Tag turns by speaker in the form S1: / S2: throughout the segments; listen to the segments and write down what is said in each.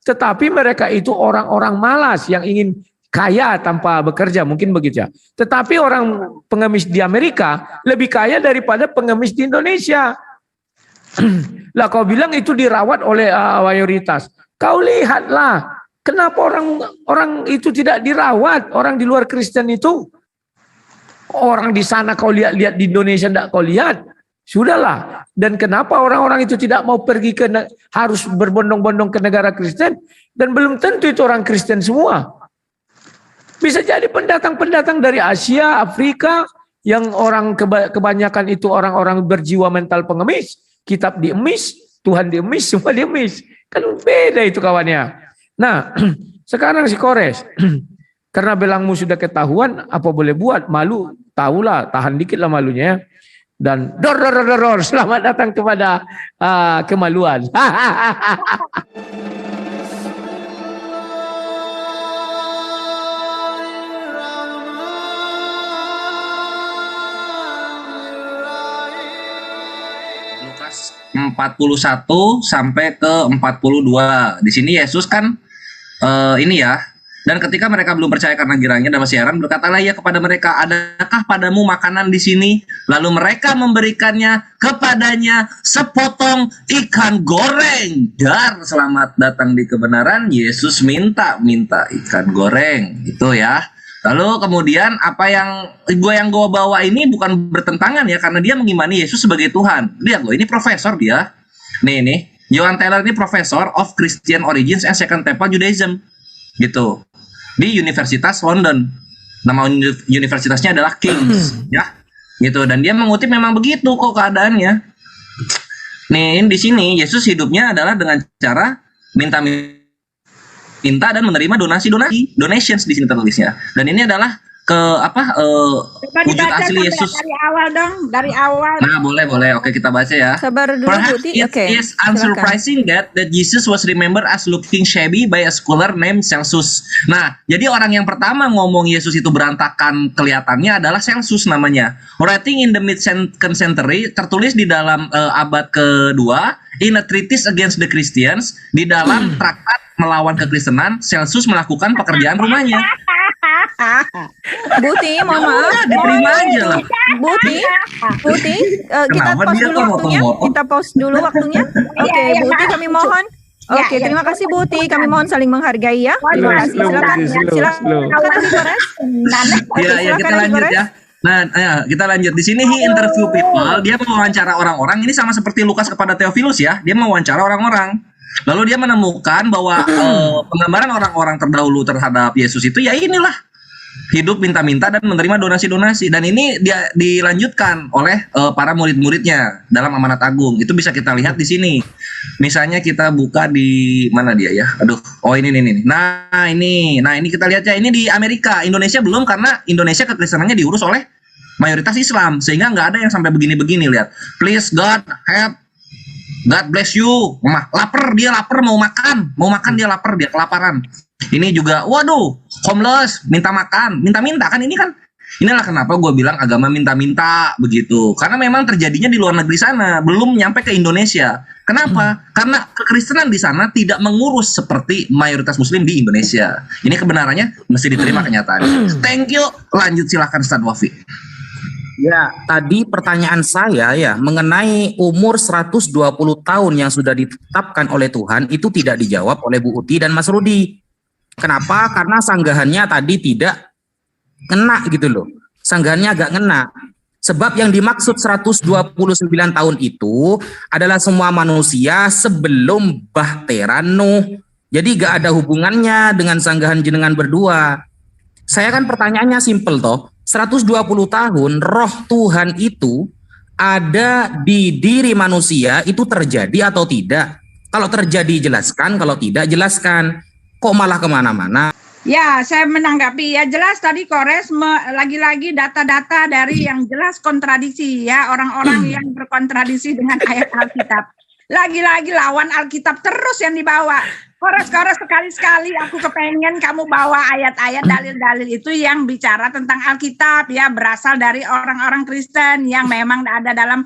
S1: Tetapi mereka itu orang-orang malas yang ingin kaya tanpa bekerja, mungkin begitu ya. Tetapi orang pengemis di Amerika lebih kaya daripada pengemis di Indonesia. Lah kau bilang itu dirawat oleh mayoritas. Kau lihatlah, kenapa orang itu tidak dirawat, orang di luar Kristen itu. Orang di sana kau lihat di Indonesia tidak kau lihat. Sudahlah. Dan kenapa orang-orang itu tidak mau pergi harus berbondong-bondong ke negara Kristen, dan belum tentu itu orang Kristen semua. Bisa jadi pendatang-pendatang dari Asia, Afrika, yang orang kebanyakan itu orang-orang berjiwa mental pengemis, kitab diemis, Tuhan diemis, semua diemis. Kan beda itu kawannya. Nah, sekarang si Kores, karena belangmu sudah ketahuan, apa boleh buat, malu, tahulah, tahan dikit lah malunya. Dan dor, selamat datang kepada kemaluan.
S2: Lukas 41 sampai ke 42. Di sini Yesus kan ini ya. Dan ketika mereka belum percaya karena girangnya dan masih heran, berkatalah ia kepada mereka, adakah padamu makanan di sini? Lalu mereka memberikannya kepadanya sepotong ikan goreng. Dar, selamat datang di kebenaran. Yesus minta ikan goreng, itu ya. Lalu kemudian apa yang gue bawa ini bukan bertentangan ya, karena dia mengimani Yesus sebagai Tuhan. Lihat loh, ini profesor dia. Nih, Johan Taylor ini profesor of Christian Origins and Second Temple Judaism, gitu, di Universitas London. Nama universitasnya adalah King's, ya, gitu. Dan dia mengutip memang begitu kok keadaannya. Nih di sini Yesus hidupnya adalah dengan cara minta dan menerima donations di sini tertulisnya. Dan ini adalah wujud asli Yesus.
S3: Dari awal dong, dari awal.
S2: Nah, boleh. Oke, kita baca ya.
S4: Sabar dulu,
S2: Perhaps
S4: Buti.
S2: it
S4: Oke.
S2: is unsurprising that Jesus was remembered as looking shabby by a scholar named Celsus. Nah, jadi orang yang pertama ngomong Yesus itu berantakan kelihatannya adalah Celsus namanya. Writing in the mid-second century, tertulis di dalam abad kedua, in a treatise against the Christians, di dalam traktat melawan kekristenan, Celsus melakukan pekerjaan rumahnya.
S4: Buti, mohon maaf.
S2: Diterima aja lah.
S4: Buti, kita
S2: Kenapa
S4: pause
S2: dia
S4: dulu
S2: kok
S4: waktunya.
S2: motong-motong?
S4: Kita pause dulu waktunya. Oke, Buti kami mohon. Oke, terima kasih Buti. Kami mohon saling menghargai ya. Terima kasih. Silakan. Silakan Kores.
S2: Ya, kita lanjut ya. Nah, kita lanjut. Di sini he interview people, dia mewawancara orang-orang. Ini sama seperti Lukas kepada Theophilus ya. Dia mewawancara orang-orang. Lalu dia menemukan bahwa penggambaran orang-orang terdahulu terhadap Yesus itu ya inilah, hidup minta-minta dan menerima donasi-donasi. Dan ini dia dilanjutkan oleh para murid-muridnya dalam Amanat Agung. Itu bisa kita lihat di sini. Misalnya kita buka di mana dia ya? Ini. Nah, ini kita lihat ya. Ini di Amerika. Indonesia belum, karena Indonesia kekristenannya diurus oleh mayoritas Islam, sehingga nggak ada yang sampai begini-begini. Lihat. Please God help. God bless you. Lapar mau makan dia lapar, dia kelaparan. Ini juga, waduh, homeless, minta makan, minta-minta kan, inilah kenapa gue bilang agama minta-minta begitu. Karena memang terjadinya di luar negeri sana, belum nyampe ke Indonesia. Kenapa? Karena kekristenan di sana tidak mengurus seperti mayoritas muslim di Indonesia. Ini kebenarannya mesti diterima kenyataannya. Thank you. Lanjut silakan Ustaz Wafi.
S5: Ya, tadi pertanyaan saya ya mengenai umur 120 tahun yang sudah ditetapkan oleh Tuhan itu tidak dijawab oleh Bu Uti dan Mas Rudi. Kenapa? Karena sanggahannya tadi tidak kena gitu loh. Sanggahannya agak kena. Sebab yang dimaksud 129 tahun itu adalah semua manusia sebelum Bahtera Nuh. Jadi gak ada hubungannya dengan sanggahan jenengan berdua. Saya kan pertanyaannya simpel toh. 120 tahun roh Tuhan itu ada di diri manusia itu terjadi atau tidak? Kalau terjadi jelaskan, kalau tidak jelaskan. Kok malah kemana-mana?
S3: Ya, saya menanggapi ya, jelas tadi Kores lagi-lagi data-data dari yang jelas kontradiksi ya, orang-orang yang berkontradiksi dengan ayat Alkitab. Lagi-lagi lawan Alkitab terus yang dibawa. Kores sekali-sekali aku kepengen kamu bawa ayat-ayat dalil-dalil itu yang bicara tentang Alkitab ya, berasal dari orang-orang Kristen yang memang ada dalam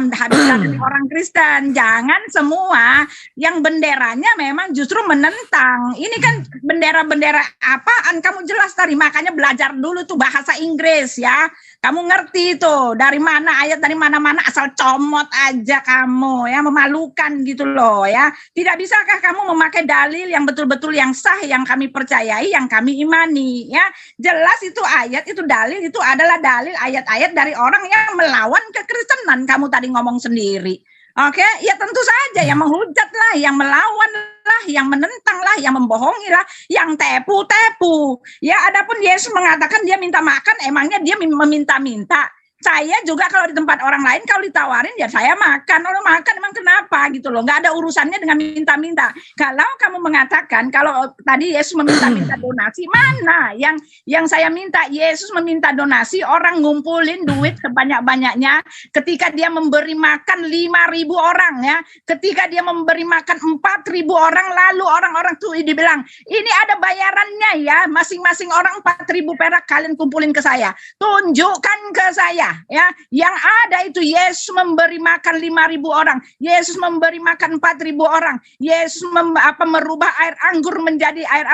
S3: hadis dari orang Kristen. Jangan semua yang benderanya memang justru menentang. Ini kan bendera-bendera apaan kamu jelas tadi, makanya belajar dulu tuh bahasa Inggris ya. Kamu ngerti itu dari mana ayat dari mana-mana, asal comot aja kamu ya, memalukan gitu loh ya. Tidak bisakah kamu memakai dalil yang betul-betul yang sah, yang kami percayai, yang kami imani ya. Jelas itu ayat, itu dalil, itu adalah dalil ayat-ayat dari orang yang melawan kekristenan, kamu tadi ngomong sendiri. Oke, ya tentu saja yang menghujat lah, yang melawan lah, yang menentang lah, yang membohongi lah, yang tepu-tepu. Ya, adapun Yesus mengatakan dia minta makan, emangnya dia meminta-minta. Saya juga kalau di tempat orang lain kalau ditawarin ya saya makan. Orang makan emang kenapa gitu loh. Nggak ada urusannya dengan minta-minta. Kalau kamu mengatakan kalau tadi Yesus meminta-minta donasi, mana yang saya minta? Yesus meminta donasi, orang ngumpulin duit sebanyak-banyaknya ketika dia memberi makan 5.000 orang ya. Ketika dia memberi makan 4.000 orang, lalu orang-orang tuh dibilang, "Ini ada bayarannya ya, masing-masing orang 4.000 perak kalian kumpulin ke saya. Tunjukkan ke saya." Ya, yang ada itu Yesus memberi makan 5.000 orang, Yesus memberi makan 4.000 orang, Yesus merubah air anggur menjadi air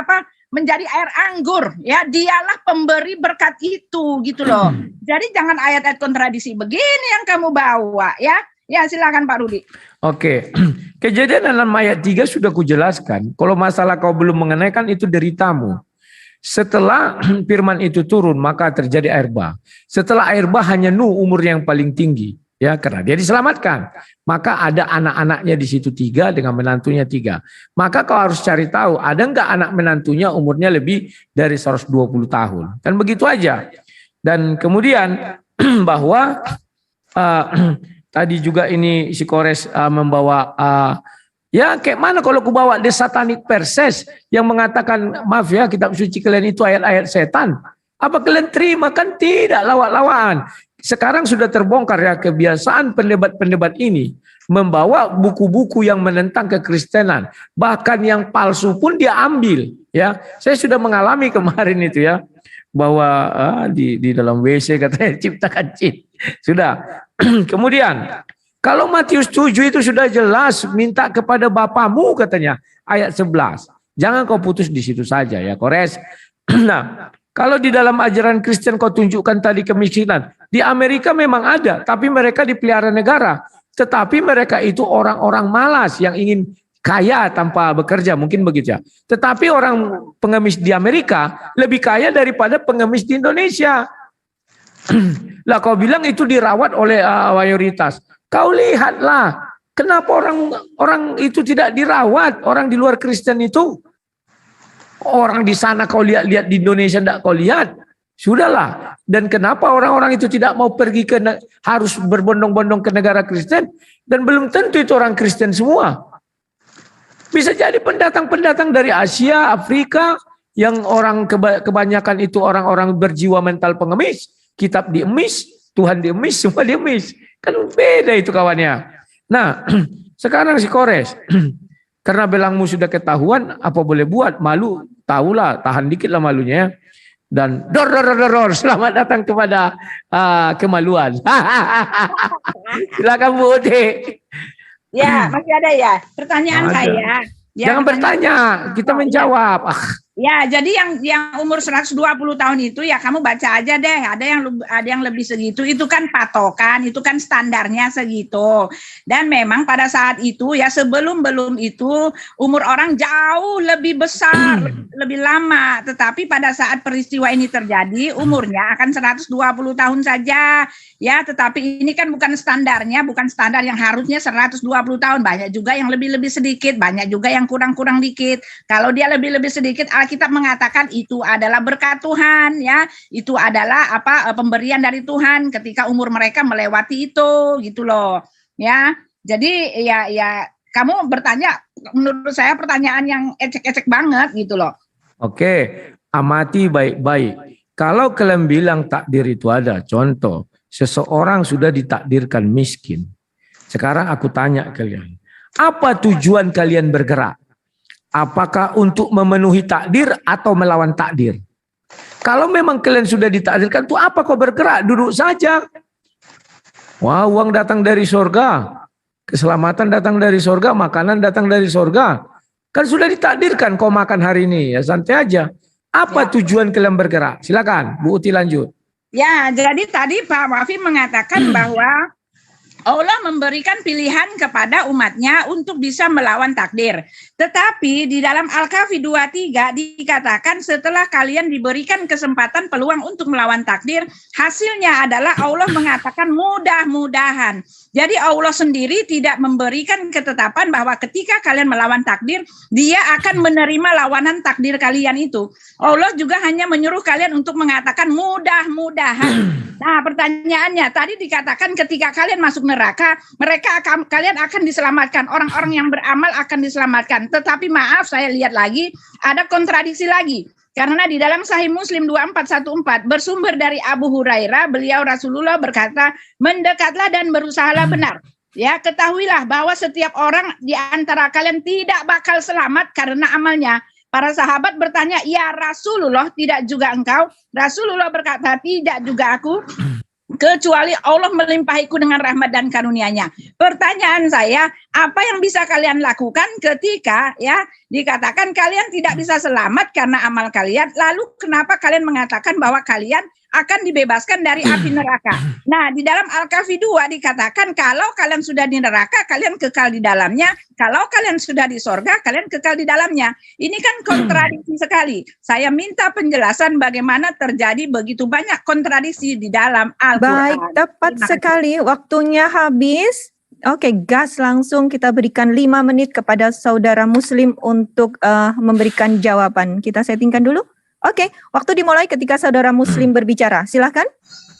S3: menjadi air anggur ya, dialah pemberi berkat itu gitu loh. Jadi jangan ayat-ayat kontradiksi begini yang kamu bawa ya. Ya silakan Pak Rudi.
S1: Oke, Kejadian dalam ayat 3 sudah kujelaskan. Kalau masalah kau belum mengenaikan itu deritamu. Setelah firman itu turun maka terjadi air bah. Setelah air bah hanya Nuh umur yang paling tinggi ya, karena dia diselamatkan. Maka ada anak-anaknya di situ 3 dengan menantunya 3. Maka kau harus cari tahu ada enggak anak menantunya umurnya lebih dari 120 tahun. Kan begitu aja. Dan kemudian bahwa tadi juga ini si Kores membawa ya kayak mana kalau aku bawa The Satanic Verses yang mengatakan, maaf ya kitab suci kalian itu ayat-ayat setan. Apa kalian terima? Kan tidak, lawak-lawakan. Sekarang sudah terbongkar ya kebiasaan pendebat-pendebat ini membawa buku-buku yang menentang kekristenan. Bahkan yang palsu pun dia ambil ya. Saya sudah mengalami kemarin itu ya. Bahwa di dalam WC katanya ciptakan jin. Sudah. Kemudian kalau Matius 7 itu sudah jelas minta kepada Bapamu katanya ayat 11. Jangan kau putus di situ saja ya Kores. Nah, kalau di dalam ajaran Kristen kau tunjukkan tadi kemiskinan. Di Amerika memang ada, tapi mereka dipelihara negara. Tetapi mereka itu orang-orang malas yang ingin kaya tanpa bekerja, mungkin begitu ya. Tetapi orang pengemis di Amerika lebih kaya daripada pengemis di Indonesia. Lah kau bilang itu dirawat oleh mayoritas. Kau lihatlah, kenapa orang itu tidak dirawat, orang di luar Kristen itu. Orang di sana kau lihat di Indonesia tidak kau lihat. Sudahlah. Dan kenapa orang-orang itu tidak mau pergi harus berbondong-bondong ke negara Kristen. Dan belum tentu itu orang Kristen semua. Bisa jadi pendatang-pendatang dari Asia, Afrika, yang orang kebanyakan itu orang-orang berjiwa mental pengemis. Kitab diemis, Tuhan diemis, semua diemis. Kan beda itu kawannya. Nah, sekarang si Kores, karena belangmu sudah ketahuan, apa boleh buat? Malu, tahulah, tahan dikit lah malunya. Dan dor, selamat datang kepada kemaluan. Silakan Bu Uti.
S3: Ya, masih ada ya. Pertanyaan saya. Ya,
S1: jangan bertanya, kita menjawab.
S3: Ya, jadi yang umur 120 tahun itu ya kamu baca aja deh. Ada yang lebih segitu. Itu kan patokan, itu kan standarnya segitu. Dan memang pada saat itu ya sebelum itu umur orang jauh lebih besar, lebih lama. Tetapi pada saat peristiwa ini terjadi umurnya akan 120 tahun saja. Ya, tetapi ini kan bukan standarnya, bukan standar yang harusnya 120 tahun. Banyak juga yang lebih-lebih sedikit, banyak juga yang kurang-kurang dikit. Kalau dia lebih-lebih sedikit, Alkitab mengatakan itu adalah berkat Tuhan ya. Itu adalah pemberian dari Tuhan ketika umur mereka melewati itu gitu loh. Ya. Jadi ya kamu bertanya, menurut saya pertanyaan yang ecek-ecek banget gitu loh.
S1: Oke, amati baik-baik. Kalau kalian bilang takdir itu ada, contoh seseorang sudah ditakdirkan miskin. Sekarang aku tanya kalian, apa tujuan kalian bergerak? Apakah untuk memenuhi takdir atau melawan takdir? Kalau memang kalian sudah ditakdirkan, tuh apa kau bergerak? Duduk saja. Wah, uang datang dari surga, keselamatan datang dari surga, makanan datang dari surga. Kan sudah ditakdirkan kau makan hari ini, ya santai aja. Apa tujuan kalian bergerak? Silakan, Bu Uti lanjut.
S3: Ya, jadi tadi Pak Wafi mengatakan bahwa Allah memberikan pilihan kepada umatnya untuk bisa melawan takdir. Tetapi di dalam Al-Kahfi 23 dikatakan setelah kalian diberikan kesempatan peluang untuk melawan takdir, hasilnya adalah Allah mengatakan mudah-mudahan. Jadi Allah sendiri tidak memberikan ketetapan bahwa ketika kalian melawan takdir, dia akan menerima lawanan takdir kalian itu. Allah juga hanya menyuruh kalian untuk mengatakan mudah-mudahan. Nah, pertanyaannya tadi dikatakan ketika kalian masuk neraka, kalian akan diselamatkan. Orang-orang yang beramal akan diselamatkan. Tetapi maaf, saya lihat lagi ada kontradiksi lagi. Karena di dalam Sahih Muslim 2414 bersumber dari Abu Hurairah, beliau Rasulullah berkata, mendekatlah dan berusahalah benar. Ya, ketahuilah bahwa setiap orang di antara kalian tidak bakal selamat karena amalnya. Para sahabat bertanya, ya Rasulullah, tidak juga engkau? Rasulullah berkata, tidak juga aku, kecuali Allah melimpahiku dengan rahmat dan karunia-Nya. Pertanyaan saya, apa yang bisa kalian lakukan ketika ya dikatakan kalian tidak bisa selamat karena amal kalian, lalu kenapa kalian mengatakan bahwa kalian akan dibebaskan dari api neraka? Nah, di dalam Al-Kahfi 2 dikatakan kalau kalian sudah di neraka, kalian kekal di dalamnya. Kalau kalian sudah di sorga, kalian kekal di dalamnya. Ini kan kontradiksi sekali. Saya minta penjelasan bagaimana terjadi begitu banyak kontradiksi di dalam Al-Quran.
S4: Baik, tepat sekali. Waktunya habis. Oke, gas langsung kita berikan 5 menit kepada saudara Muslim untuk memberikan jawaban. Kita settingkan dulu. Oke, waktu dimulai ketika saudara Muslim berbicara. Silahkan.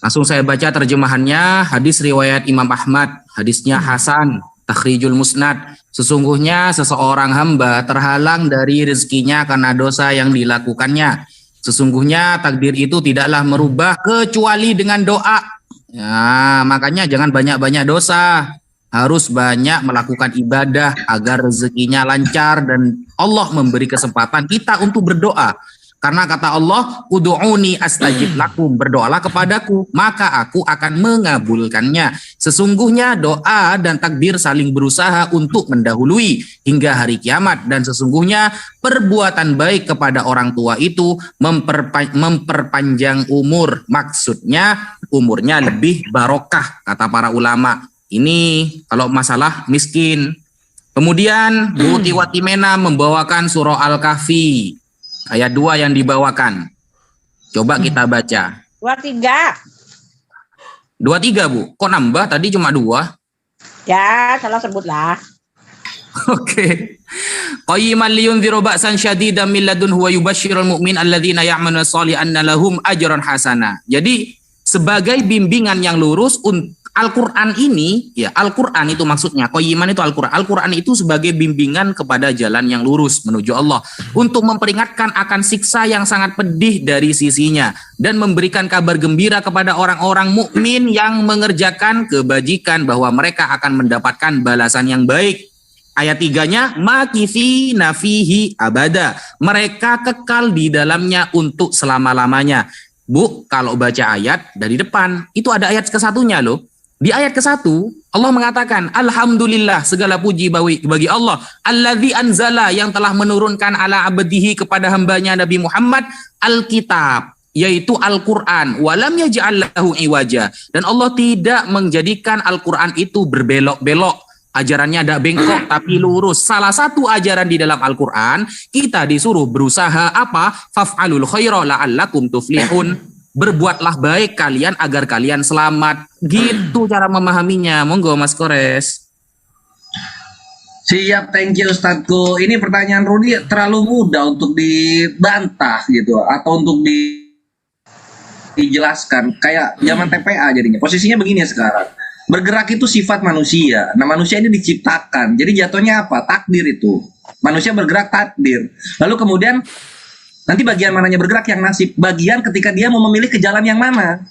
S5: Langsung saya baca terjemahannya. Hadis riwayat Imam Ahmad. Hadisnya Hasan, Takhrijul Musnad. Sesungguhnya seseorang hamba terhalang dari rezekinya karena dosa yang dilakukannya. Sesungguhnya takdir itu tidaklah merubah kecuali dengan doa. Ya, makanya jangan banyak-banyak dosa. Harus banyak melakukan ibadah agar rezekinya lancar dan Allah memberi kesempatan kita untuk berdoa. Karena kata Allah, ud'uni astajib lakum, berdoalah kepadaku, maka aku akan mengabulkannya. Sesungguhnya doa dan takdir saling berusaha untuk mendahului hingga hari kiamat. Dan sesungguhnya perbuatan baik kepada orang tua itu memperpanjang umur. Maksudnya umurnya lebih barokah, kata para ulama. Ini kalau masalah miskin. Kemudian Bu Tiwatimena membawakan surah Al-Kahfi. Ayat 2 yang dibawakan. Coba kita baca.
S3: 23.
S5: 23, Bu. Kok nambah? Tadi cuma 2.
S3: Ya, salah sebutlah.
S5: Oke. Qayyiman liyunziru ba'san syadidan min ladunhu wa yubashshirul mu'min alladzina ya'maluna shalihat anna lahum ajran hasana. Jadi sebagai bimbingan yang lurus Al-Quran ini, ya Al-Quran itu maksudnya, Qayyiman itu Al-Quran. Al-Quran itu sebagai bimbingan kepada jalan yang lurus menuju Allah. Untuk memperingatkan akan siksa yang sangat pedih dari sisinya. Dan memberikan kabar gembira kepada orang-orang mukmin yang mengerjakan kebajikan bahwa mereka akan mendapatkan balasan yang baik. Ayat 3-nya, makifi nafihi abada. Mereka kekal di dalamnya untuk selama-lamanya. Bu, kalau baca ayat dari depan, itu ada ayat ke-1-nya loh. Di ayat ke-1, Allah mengatakan, Alhamdulillah, segala puji bagi Allah, Alladzi anzala, yang telah menurunkan ala abdihi kepada hambanya Nabi Muhammad, Alkitab, yaitu Al-Quran, walam yaj'al lahu iwaja. Dan Allah tidak menjadikan Al-Quran itu berbelok-belok. Ajarannya ada bengkok tapi lurus. Salah satu ajaran di dalam Al-Quran, kita disuruh berusaha apa? Faf'alul khaira la'allakum tuflihun. Berbuatlah baik kalian agar kalian selamat. Gitu cara memahaminya. Monggo Mas Kores.
S2: Siap, thank you Ustadku. Ini pertanyaan Rudi terlalu mudah untuk dibantah gitu, atau untuk dijelaskan. Kayak zaman TPA jadinya. Posisinya begini ya sekarang. Bergerak itu sifat manusia. Nah, manusia ini diciptakan. Jadi jatuhnya apa? Takdir itu. Manusia bergerak takdir. Lalu kemudian nanti bagian mananya bergerak yang nasib. Bagian ketika dia mau memilih ke jalan yang mana.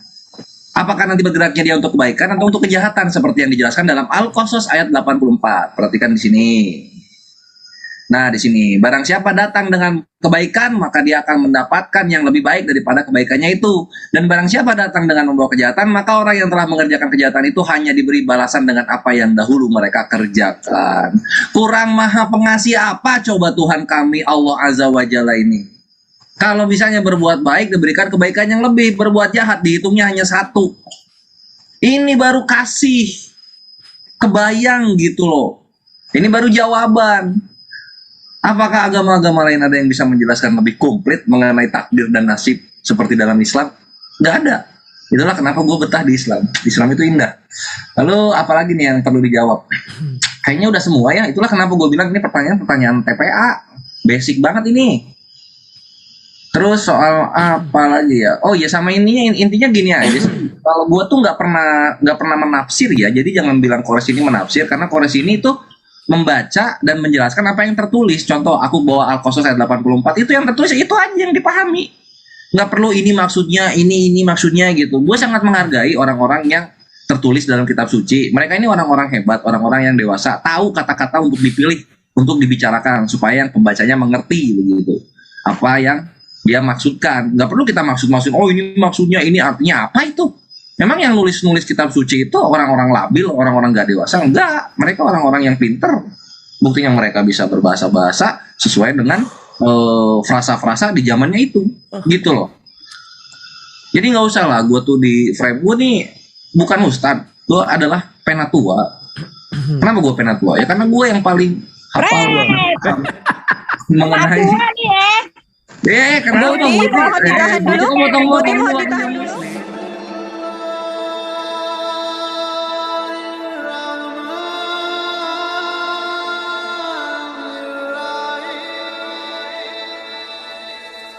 S2: Apakah nanti bergeraknya dia untuk kebaikan atau untuk kejahatan seperti yang dijelaskan dalam Al-Qasas ayat 84. Perhatikan di sini. Nah, di sini barang siapa datang dengan kebaikan maka dia akan mendapatkan yang lebih baik daripada kebaikannya itu. Dan barang siapa datang dengan membawa kejahatan maka orang yang telah mengerjakan kejahatan itu hanya diberi balasan dengan apa yang dahulu mereka kerjakan. Kurang maha pengasih apa coba Tuhan kami Allah Azza wa Jalla ini? Kalau misalnya berbuat baik diberikan kebaikan yang lebih, berbuat jahat dihitungnya hanya 1. Ini baru kasih. Kebayang gitu loh. Ini baru jawaban. Apakah agama-agama lain ada yang bisa menjelaskan lebih komplit mengenai takdir dan nasib seperti dalam Islam? Nggak ada. Itulah kenapa gue betah di Islam. Islam itu indah. Lalu apalagi nih yang perlu dijawab? Kayaknya udah semua ya. Itulah kenapa gue bilang ini pertanyaan TPA. Basic banget ini. Terus soal apa lagi ya? Oh ya sama intinya gini aja sih. Kalau gue tuh nggak pernah menafsir ya. Jadi jangan bilang Kores ini menafsir karena Kores ini tuh membaca dan menjelaskan apa yang tertulis. Contoh, aku bawa Al-Qasas ayat 84, itu yang tertulis itu aja yang dipahami. Nggak perlu ini maksudnya, ini maksudnya gitu. Gue sangat menghargai orang-orang yang tertulis dalam kitab suci. Mereka ini orang-orang hebat, orang-orang yang dewasa, tahu kata-kata untuk dipilih, untuk dibicarakan supaya yang pembacanya mengerti begitu. Apa yang dia maksudkan. Nggak perlu kita maksud-maksud, oh ini maksudnya, ini artinya apa itu? Memang yang nulis-nulis kitab suci itu orang-orang labil, orang-orang gak dewasa? Enggak, mereka orang-orang yang pinter. Buktinya mereka bisa berbahasa-bahasa sesuai dengan frasa-frasa di zamannya itu, gitu loh. Jadi nggak usah lah, gue tuh di frame, gue nih bukan ustadz, gue adalah penatua. Kenapa gue penatua? Ya karena gue yang paling hafal mengenai.
S3: Penatua nih
S2: Karena
S4: Budi, mohon ditahan dulu.